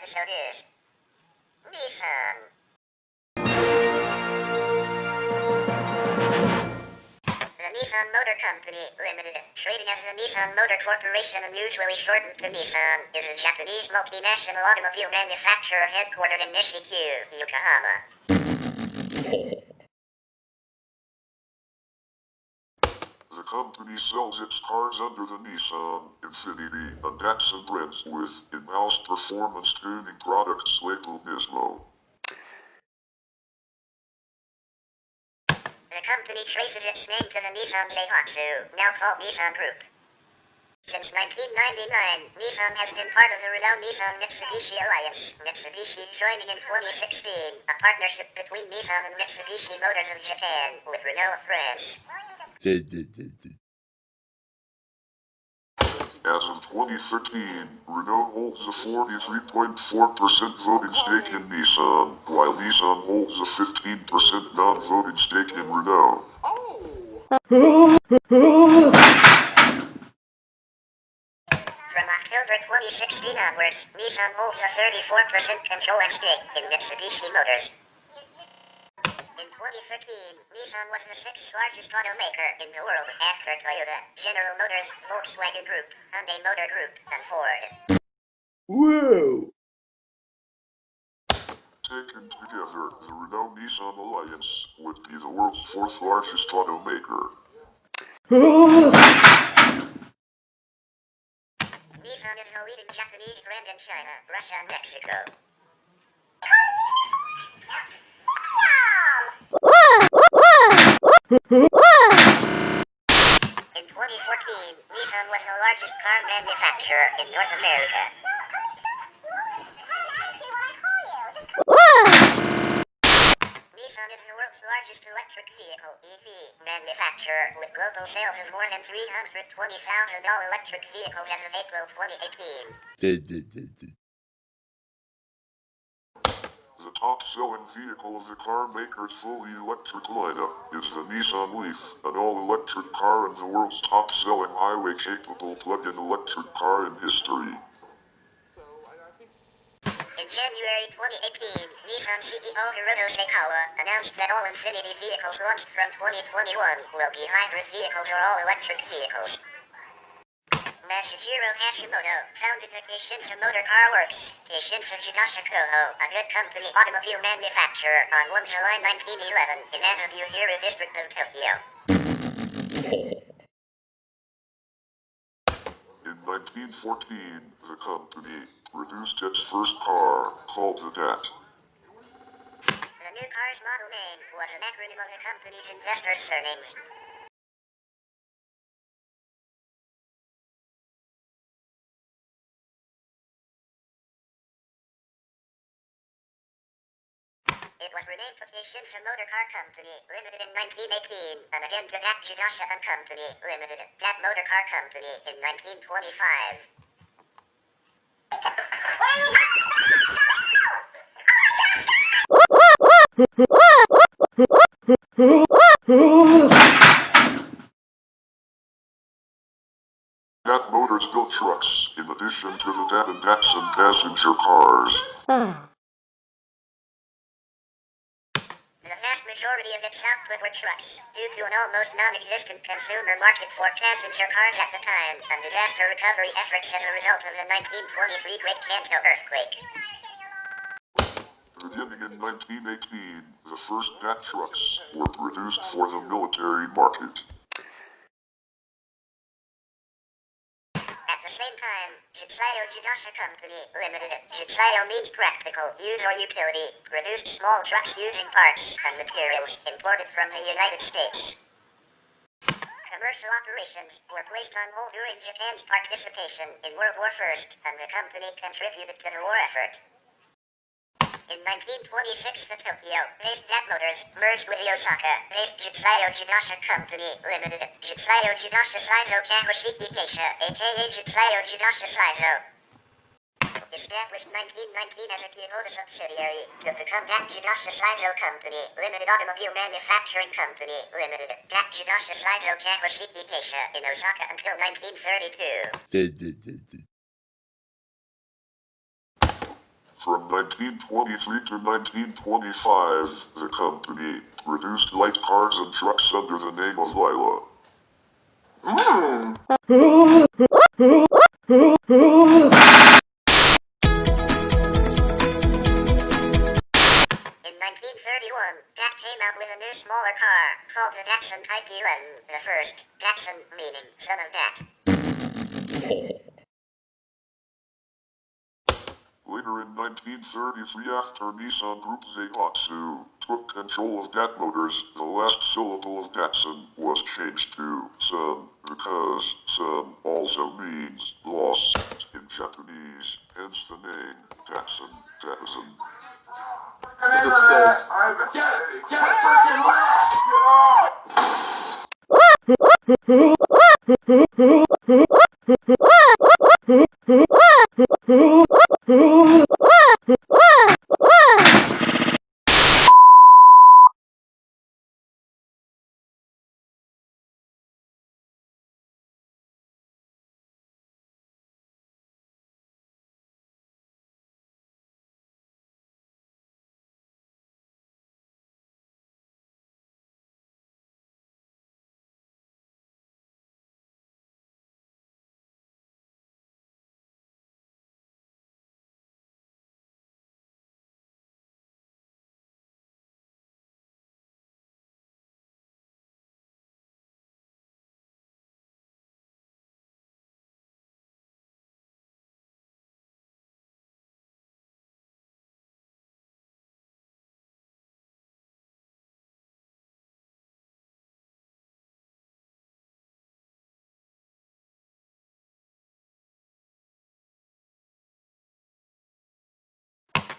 episode is Nissan. The Nissan Motor Company Limited, trading as the Nissan Motor Corporation and usually shortened to Nissan, is a Japanese multinational automobile manufacturer headquartered in Nishikyu, Yokohama. The company sells its cars under the Nissan, Infiniti, and Datsun brands with in-house performance tuning products labeled Nismo. The company traces its name to the Nissan Daihatsu, now called Nissan Group. Since 1999, Nissan has been part of the renowned Nissan-Mitsubishi Alliance, Mitsubishi joining in 2016, a partnership between Nissan and Mitsubishi Motors of Japan, with Renault of France. As of 2013, Renault holds a 43.4% voting stake in Nissan, while Nissan holds a 15% non-voting stake in Renault. From October 2016 onwards, Nissan holds a 34% controlling stake in Mitsubishi Motors. In 2013, Nissan was the 6th largest automaker in the world after Toyota, General Motors, Volkswagen Group, Hyundai Motor Group, and Ford. Whoa! Taken together, the Renault-Nissan Alliance would be the world's 4th largest automaker. Nissan is the leading Japanese brand in China, Russia, and Mexico. In 2014, Nissan was the largest car manufacturer in North America. Nissan is the world's largest electric vehicle (EV) manufacturer, with global sales of more than 320,000 all-electric vehicles as of April 2018. The top-selling vehicle of the car maker's fully electric lineup is the Nissan Leaf, an all-electric car and the world's top-selling highway-capable plug-in electric car in history. In January 2018, Nissan CEO Hiroto Saikawa announced that all Infiniti vehicles launched from 2021 will be hybrid vehicles or all-electric vehicles. Masahiro Hashimoto founded the Keishinsha Motor Car Works, Keishinsha Jidasha Koho, a good company automobile manufacturer, on 1 July 1911 in Azabuhiru district of Tokyo. In 1914, the company produced its first car, called the DAT. The new car's model name was an acronym of the company's investors' surnames. It was renamed to Keishinsha Motor Car Company Limited in 1918, and again to Dat Jidasha and Company Limited, Dat Motor Car Company in 1925. DAT Motors built trucks, in addition to the DAT and Datsun passenger cars. The vast majority of its output were trucks, due to an almost non-existent consumer market for passenger cars at the time, and disaster recovery efforts as a result of the 1923 Great Kanto earthquake. Beginning in 1918, the first DAT trucks were produced for the military market. At the same time, Jitsayo Jidasha Company Limited, Jitsayo means practical use or utility, produced small trucks using parts and materials imported from the United States. Commercial operations were placed on hold during Japan's participation in World War I, and the company contributed to the war effort. In 1926, the Tokyo-based DAT Motors merged with the Osaka-based Jitsayo Jidasha Company Limited, Jitsayo Jidasha Saizo Kawashiki Geisha, aka Jitsayo Jidasha Saizo. Established 1919 as a Kyoto subsidiary to become Dat Jidasha Saizo Company Limited Automobile Manufacturing Company Limited, Dat Jidasha Saizo Kawashiki Geisha in Osaka until 1932. From 1923 to 1925, the company produced light cars and trucks under the name of Lila. In 1931, DAC came out with a new smaller car called the Datsun Type 11, the first Datsun meaning son of Dat. Later in 1933, after Nissan Group Zaihatsu took control of Dat Motors, the last syllable of Datsun was changed to Sun, because Sun also means lost in Japanese, hence the name Datsun.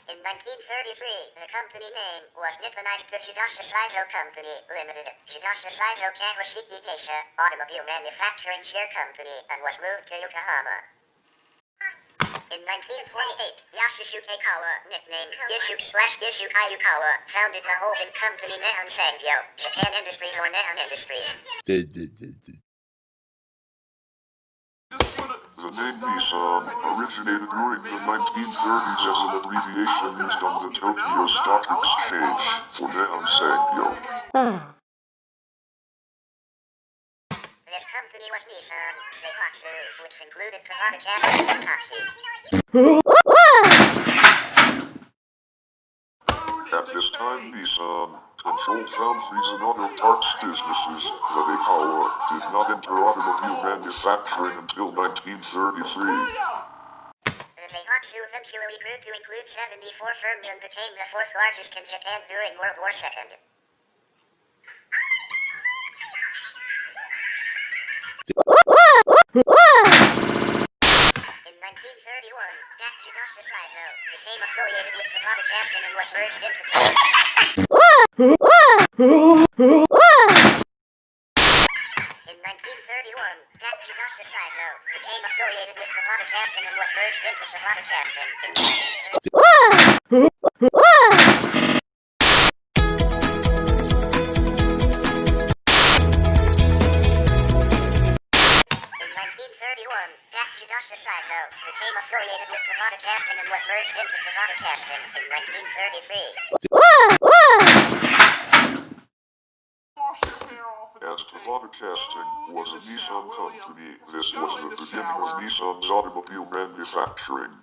In 1933, the company name was Nipponized to Jidasha Saizo Company Limited, Jidasha Saizo Kawashiki Keisha Automobile Manufacturing Share Company, and was moved to Yokohama. In 1928, Yashishuke Kawa, nicknamed Gishu/Gishu Kayukawa, founded the holding company Nihon Sangyo, Japan Industries or Nihon Industries. The name Nissan originated during the 1930s as an abbreviation used on the Tokyo Stock Exchange for Nihon Sangyo. This company was Nissan Seihatsu, which included Kawada Casting and Hitachi. At this time, Nissan controlled foundries and auto parts businesses, but Ikawa did not enter automobile manufacturing until 1933. The Seihatsu eventually grew to include 74 firms and became the fourth largest in Japan during World War II. In 1931, DAC Jidasha Saizo became affiliated with Kawada Casting and was merged into Toyota. In 1931, DAC Jidasha Saizo became affiliated with Kawada Casting and was merged into Kawada Casting. In 1931, DAC Jidasha Saizo became affiliated with Kawada Casting and was merged into Kawada Casting in 1933. As Kawada Casting was a Nissan company, this was the beginning of Nissan's automobile manufacturing.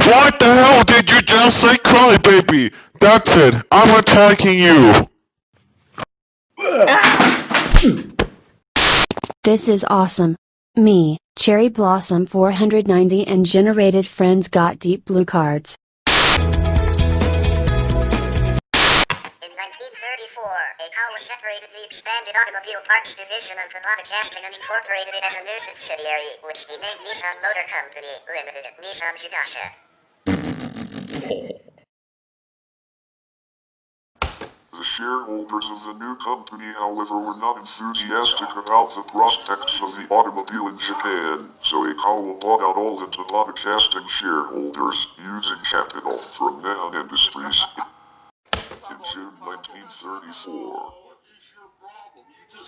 What the hell did you just say, crybaby? That's it, I'm attacking you. This is awesome. Me, Cherry Blossom 490 and generated friends got deep blue cards. In 1934, Ikawa separated the expanded automobile parts division of Kawada Casting and incorporated it as a new subsidiary, which he named Nissan Motor Company Limited, Nissan Jidasha. The shareholders of the new company, however, were not enthusiastic about the prospects of the automobile in Japan, so Ikawa bought out all the Kawada Casting shareholders using capital from Nihon Industries in June 1934. At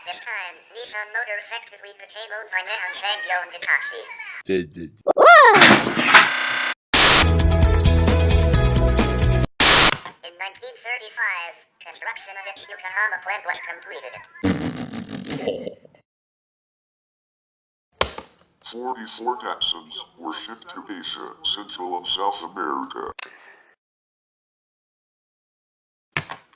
this time, Nissan Motor effectively became owned by Nihon Sangyo and Hitachi. In 1935, construction of its Yokohama plant was completed. 44 Datsuns were shipped to Asia, Central and South America.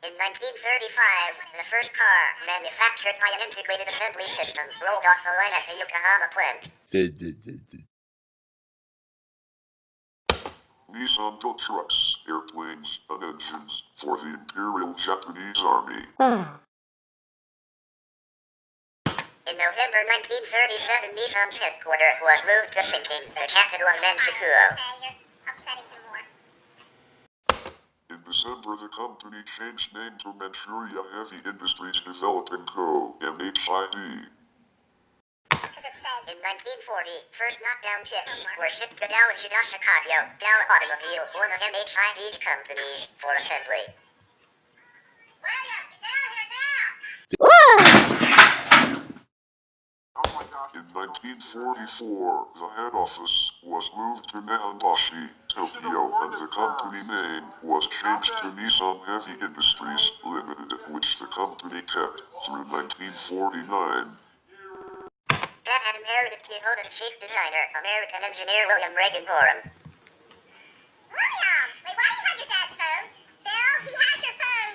In 1935, the first car, manufactured by an integrated assembly system, rolled off the line at the Yokohama plant. Nissan built trucks, airplanes, and engines for the Imperial Japanese Army. In November 1937, Nissan's headquarters was moved to Sinking, the capital of Manchukuo. In December, the company changed name to Manchuria Heavy Industries Developing Co., MHID. In 1940, first knockdown kits were shipped to Dow Chicago, Dow Automobile, one of MHID's companies, for assembly. In 1944, the head office was moved to Nihonbashi, Tokyo, and the company name was changed to Nissan Heavy Industries Limited, which the company kept through 1949. That had inherited Toyota's chief designer, American engineer William Reagan Gorham. William! Wait, why do you have your dad's phone? Bill, he has your phone.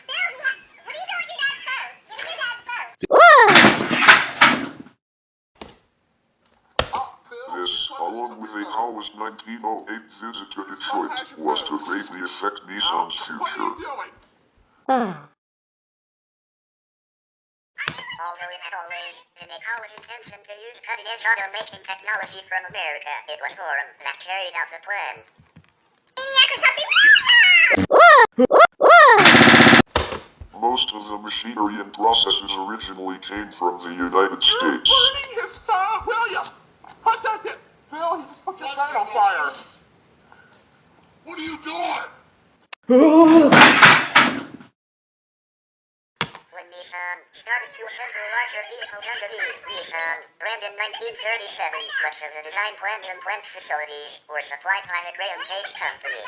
Bill, what are you doing with your dad's phone? Give me your dad's phone. This, along with a Kawa's 1908 visit to Detroit, was to greatly affect Nissan's future. Although it had always been Kawa's intention to use cutting-edge automaking technology from America, it was Gorham that carried out the plan. Most of the machinery and processes originally came from the United States. Burning his phone! William! Put that in! Bill, he just put your phone on fire! What are you doing? When Nissan started to assemble larger vehicles under the Nissan brand in 1937, much of the design plans and plant facilities were supplied by the Graham Case Company.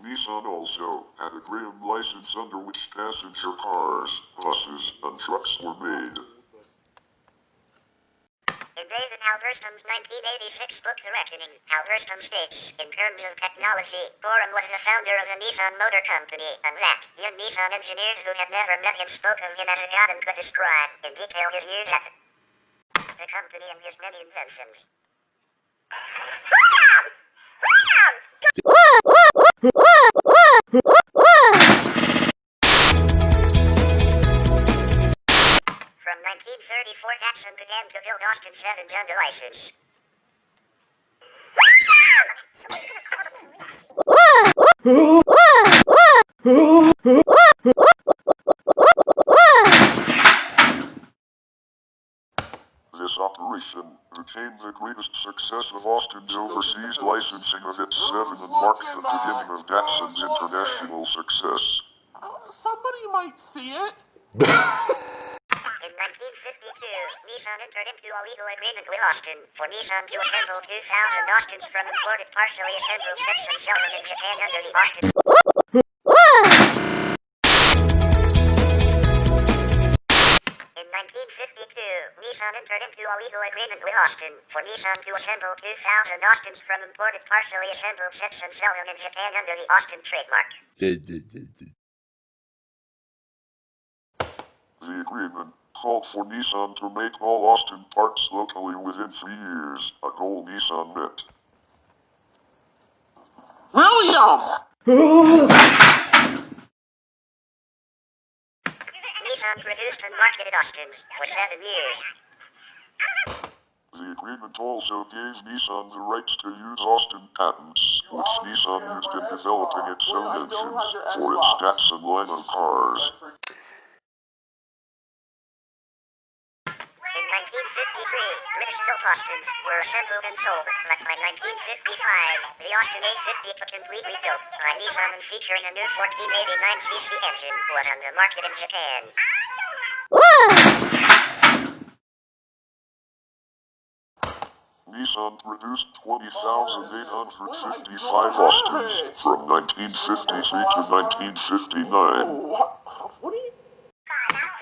Nissan also had a Graham license under which passenger cars, buses, and trucks were made. In David Halberstam's 1986 book The Reckoning, Halberstam states, in terms of technology, Gorham was the founder of the Nissan Motor Company, and that young Nissan engineers who had never met him spoke of him as a god and could describe, in detail, his years at the company and his many inventions. From 1934, Datsun began to build Austin 7s under license. This operation became the greatest success of Austin's overseas licensing of its 7 and marked the beginning of Datsun's international success. Somebody might see it. In 1952, Nissan entered into a legal agreement with Austin for Nissan to assemble 2,000 Austins from imported partially assembled sets and sell them in Japan under the Austin. In 1952, Nissan entered into a legal agreement with Austin for Nissan to assemble 2,000 Austins from imported partially assembled sets and sell them in Japan under the Austin trademark. The agreement called for Nissan to make all Austin parts locally within 3 years, a goal Nissan met. William! Nissan produced and marketed Austins for 7 years. The agreement also gave Nissan the rights to use Austin patents, which Nissan used in developing its own engines for its Datsun line of cars. In 1953, British built Austins were assembled and sold, but by 1955, the Austin A50, completely built by Nissan and featuring a new 1489cc engine, was on the market in Japan. Nissan produced 20,855 Austins from 1953 to 1959. What do you...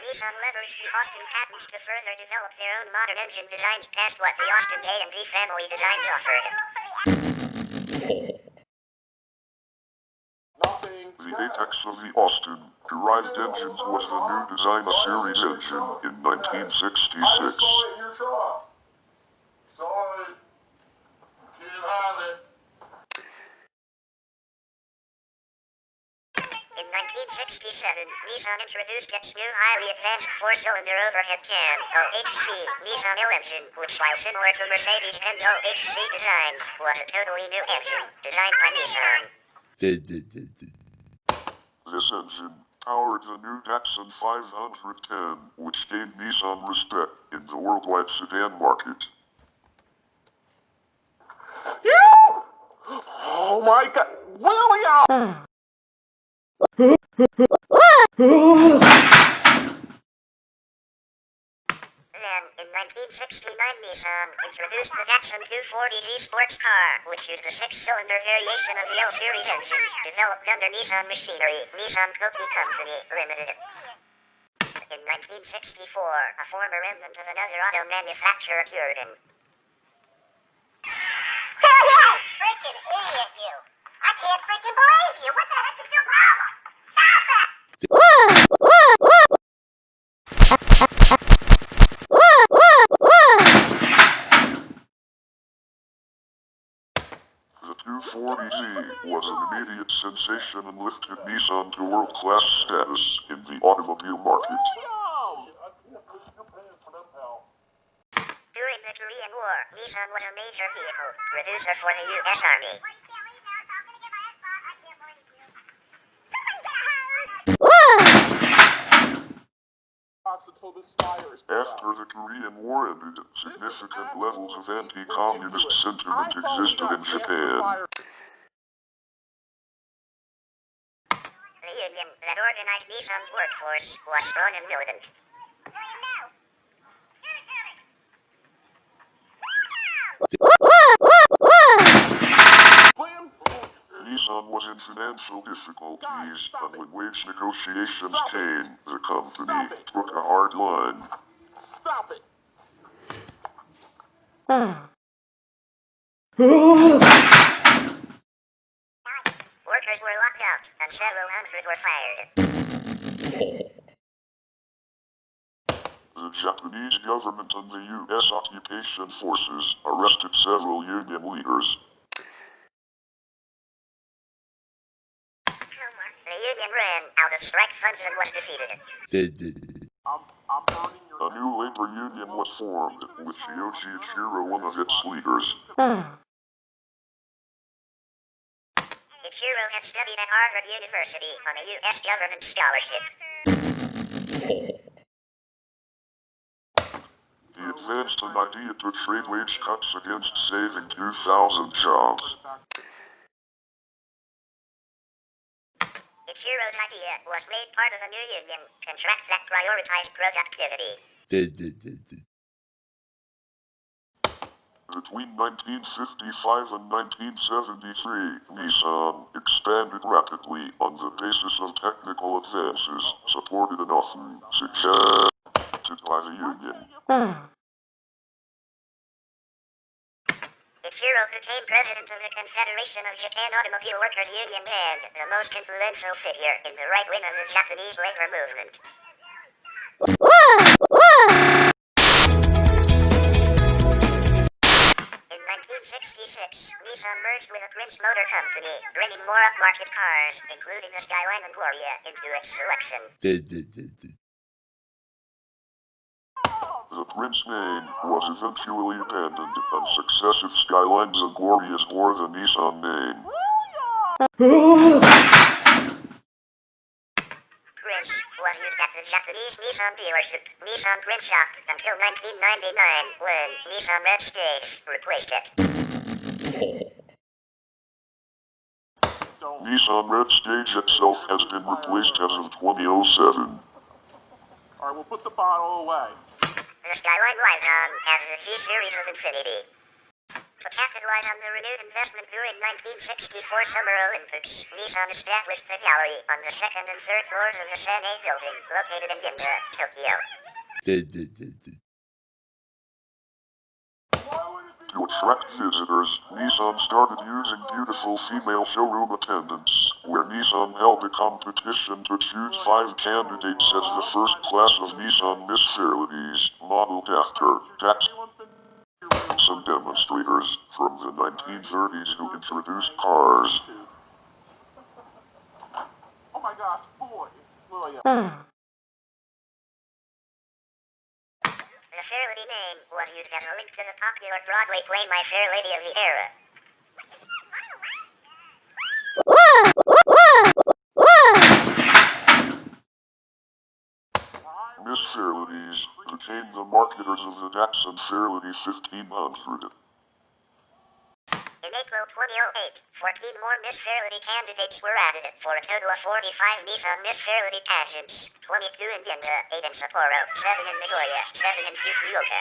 Nissan leveraged the Austin patents to further develop their own modern engine designs past what the Austin A and B family designs offered. Nothing. The apex of the Austin-derived engines was the new design series engine in 1966. Your truck. Sorry. Can't have it. In 1967, Nissan introduced its new highly advanced four-cylinder overhead cam, OHC, Nissan L engine, which while similar to Mercedes-Benz OHC designs, was a totally new engine, designed by Nissan. This engine powered the new Datsun 510, which gained Nissan respect in the worldwide sedan market. You! Oh my god. William! Then, in 1969, Nissan introduced the Datsun 240Z sports car, which used a six-cylinder variation of the L-Series engine, developed under Nissan Machinery, Nissan Koki Company, Limited. In 1964, a former remnant of another auto manufacturer cured him. Freaking idiot, you! I can't freaking believe you! What the heck is your problem? Stop it! The 240Z was an immediate sensation and lifted Nissan to world-class status in the automobile market. During the Korean War, Nissan was a major vehicle producer for the U.S. Army. After the Korean War ended, significant levels of anti-communist sentiment existed in Japan. The union that organized Nissan's workforce was strong and militant. Nissan was in financial difficulties, and when wage negotiations came, the company took a hard line. Stop it. Workers were locked out, and several hundred were fired. The Japanese government and the U.S. occupation forces arrested several union leaders. The union ran out of strike funds and was defeated. I'm burning your... A new labor union was formed, with Yoichi Ichiro one of its leaders. Ichiro had studied at Harvard University on a U.S. government scholarship. He advanced an idea to trade wage cuts against saving 2,000 jobs. Ichiro's idea was made part of a new union contract that prioritized productivity. Between 1955 and 1973, Nissan expanded rapidly on the basis of technical advances, supported and often suggested by the union. Ichiro became president of the Confederation of Japan Automobile Workers Unions and the most influential figure in the right wing of the Japanese labor movement. In 1966, Nissan merged with the Prince Motor Company, bringing more upmarket cars, including the Skyline and Gloria, into its selection. The Prince name was eventually abandoned, and successive Skylines and Glorias bore the Nissan name. Prince was used at the Japanese Nissan dealership, Nissan Print Shop, until 1999, when Nissan Red Stage replaced it. Nissan Red Stage itself has been replaced as of 2007. Alright, we'll put the bottle away. The Skyline lives on as the G-Series of Infinity. To capitalize on the renewed investment during 1964 Summer Olympics, Nissan established the gallery on the second and third floors of the San-A building, located in Ginza, Tokyo. To attract visitors, Nissan started using beautiful female showroom attendants, where Nissan held a competition to choose 5 candidates as the first class of Nissan Miss Fairladies, modeled after some demonstrators from the 1930s who introduced cars. Oh my gosh, boy. William. The Fairlady name was used as a link to the popular Broadway play My Fair Lady of the Era. Miss Fairladies became the marketers of the Datsun Fairlady 1500. In April 2008, 14 more Miss Fairlady candidates were added, for a total of 45 Nissan Miss Fairlady pageants, 22 in Ginza, 8 in Sapporo, 7 in Nagoya, 7 in Fukuoka.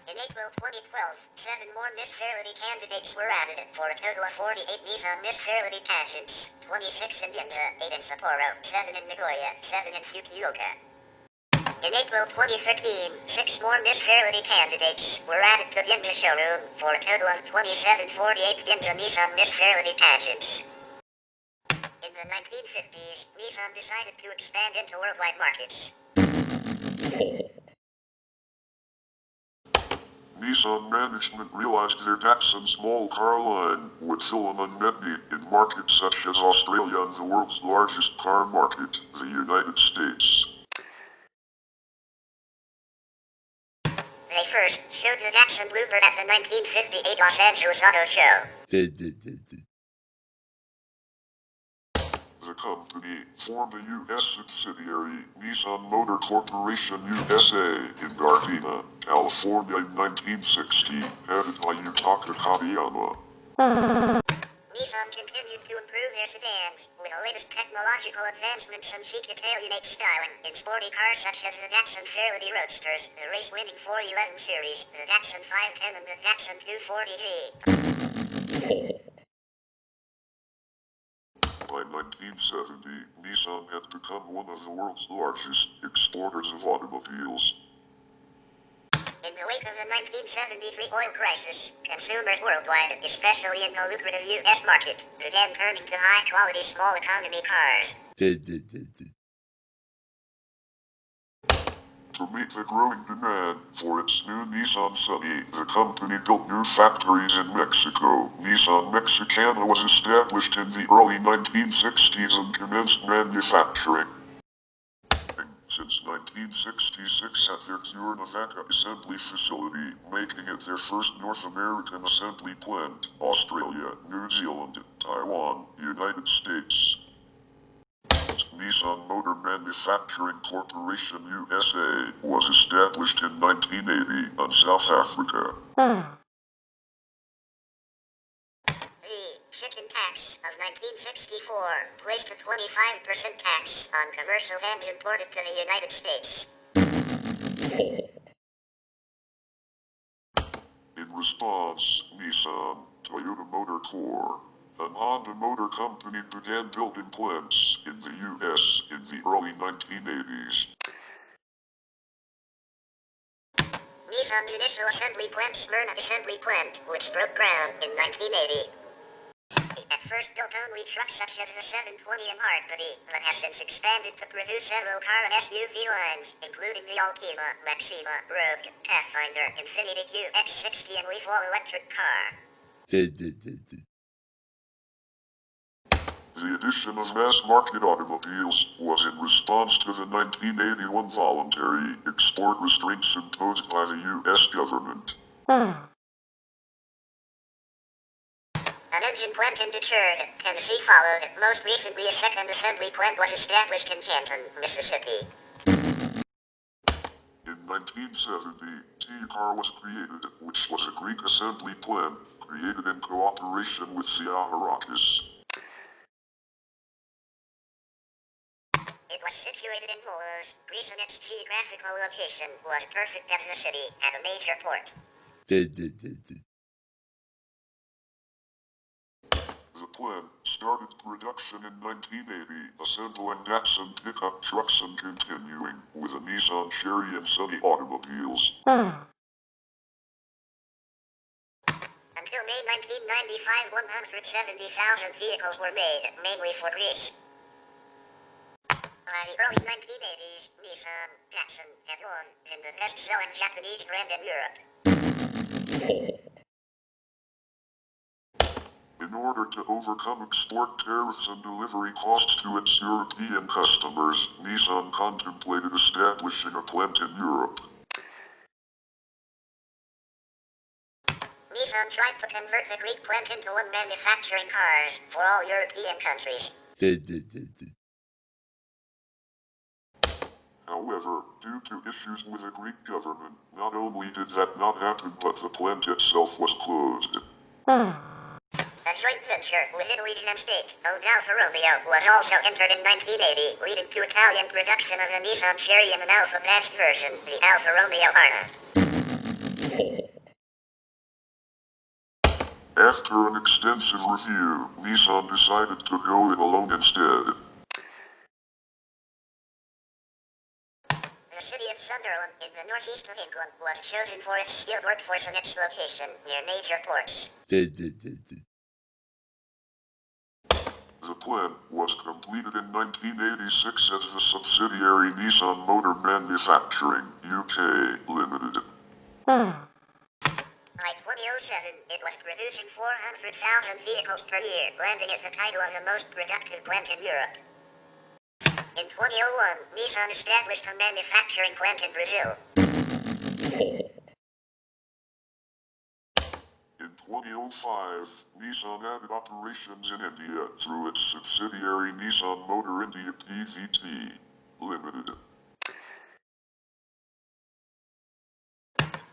In April 2012, 7 more Miss Fairlady candidates were added, for a total of 48 Nissan Miss Fairlady pageants, 26 in Ginza, 8 in Sapporo, 7 in Nagoya, 7 in Fukuoka. In April 2013, 6 more Miss Fairlady candidates were added to Ginza showroom, for a total of 27 48 Ginza Nissan Miss Fairlady pageants. In the 1950s, Nissan decided to expand into worldwide markets. Nissan management realized their Datsun small car line would fill an unmet need in markets such as Australia and the world's largest car market, the United States. They first showed the Datsun Bluebird at the 1958 Los Angeles Auto Show. The company formed a U.S. subsidiary, Nissan Motor Corporation USA, in Gardena, California in 1960, headed by Yutaka Kabiyama. Nissan continued continued to improve their sedans with the latest technological advancements and chic Italianate styling in sporty cars such as the Datsun Fairlady Roadsters, the race-winning 411 series, the Datsun 510 and the Datsun 240Z. By 1970, Nissan had become one of the world's largest exporters of automobiles. In the wake of the 1973 oil crisis, consumers worldwide, especially in the lucrative U.S. market, began turning to high-quality small economy cars. To meet the growing demand for its new Nissan Sunny, the company built new factories in Mexico. Nissan Mexicana was established in the early 1960s and commenced manufacturing. Since 1966 at their Cuernavaca assembly facility, making it their first North American assembly plant, Australia, New Zealand, Taiwan, United States. Nissan Motor Manufacturing Corporation USA was established in 1980 in South Africa. The chicken tax of 1964 placed a 25% tax on commercial vans imported to the United States. In response, Nissan, Toyota Motor Corp., and Honda Motor Company began building plants in the U.S. in the early 1980s. Nissan's initial assembly plant, Smyrna Assembly Plant, which broke ground in 1980. It at first built only trucks such as the 720 and Hardbody, but has since expanded to produce several car and SUV lines, including the Altima, Maxima, Rogue, Pathfinder, Infiniti QX60 and Leaf all-electric car. The addition of mass-market automobiles was in response to the 1981 voluntary export restraints imposed by the U.S. government. An engine plant in Detroit, Tennessee followed. Most recently a second assembly plant was established in Canton, Mississippi. In 1970, T-Car was created, which was a Greek assembly plant created in cooperation with Siaharakis. It was situated in Volos, Greece, and its geographical location was perfect as the city had a major port. The plant started production in 1980, assembling Datsun pickup trucks and continuing with the Nissan Cherry and Sunny automobiles. Until May 1995, 170,000 vehicles were made, mainly for Greece. By the early 1980s, Nissan, Datsun had won in the best-selling Japanese brand in Europe. In order to overcome export tariffs and delivery costs to its European customers, Nissan contemplated establishing a plant in Europe. Nissan tried to convert the Greek plant into one manufacturing cars for all European countries. However, due to issues with the Greek government, not only did that not happen, but the plant itself was closed. A joint venture with Italy's state-owned Alfa Romeo was also entered in 1980, leading to Italian production of the Nissan Cherry and an Alfa-badged version, the Alfa Romeo Arna. After an extensive review, Nissan decided to go it alone instead. The city of Sunderland, in the northeast of England, was chosen for its skilled workforce and its location near major ports. The plant was completed in 1986 as the subsidiary Nissan Motor Manufacturing UK Limited. By 2007, it was producing 400,000 vehicles per year, landing it the title of the most productive plant in Europe. In 2001, Nissan established a manufacturing plant in Brazil. In 2005, Nissan added operations in India through its subsidiary Nissan Motor India Pvt. Limited.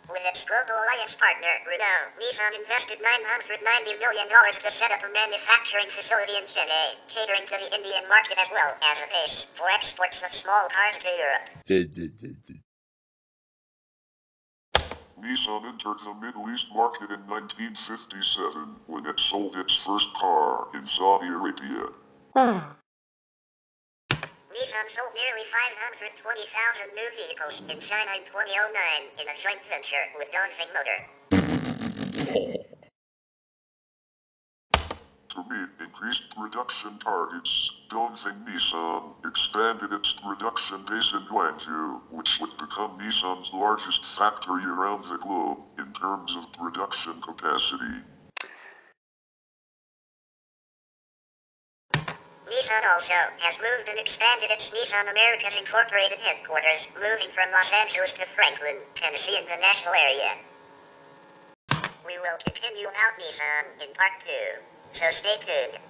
With with its global alliance partner, Renault, Nissan invested $990 million to set up a manufacturing facility in Chennai, catering to the Indian market as well as a base for exports of small cars to Europe. Nissan entered the Middle East market in 1957 when it sold its first car in Saudi Arabia. Nissan sold nearly 520,000 new vehicles in China in 2009 in a joint venture with Dongfeng Motor. To meet increased production targets, Dongfeng Nissan expanded its production base in Guangzhou, which would become Nissan's largest factory around the globe in terms of production capacity. Nissan also has moved and expanded its Nissan Americas Incorporated headquarters, moving from Los Angeles to Franklin, Tennessee in the Nashville area. We will continue about Nissan in part 2, so stay tuned.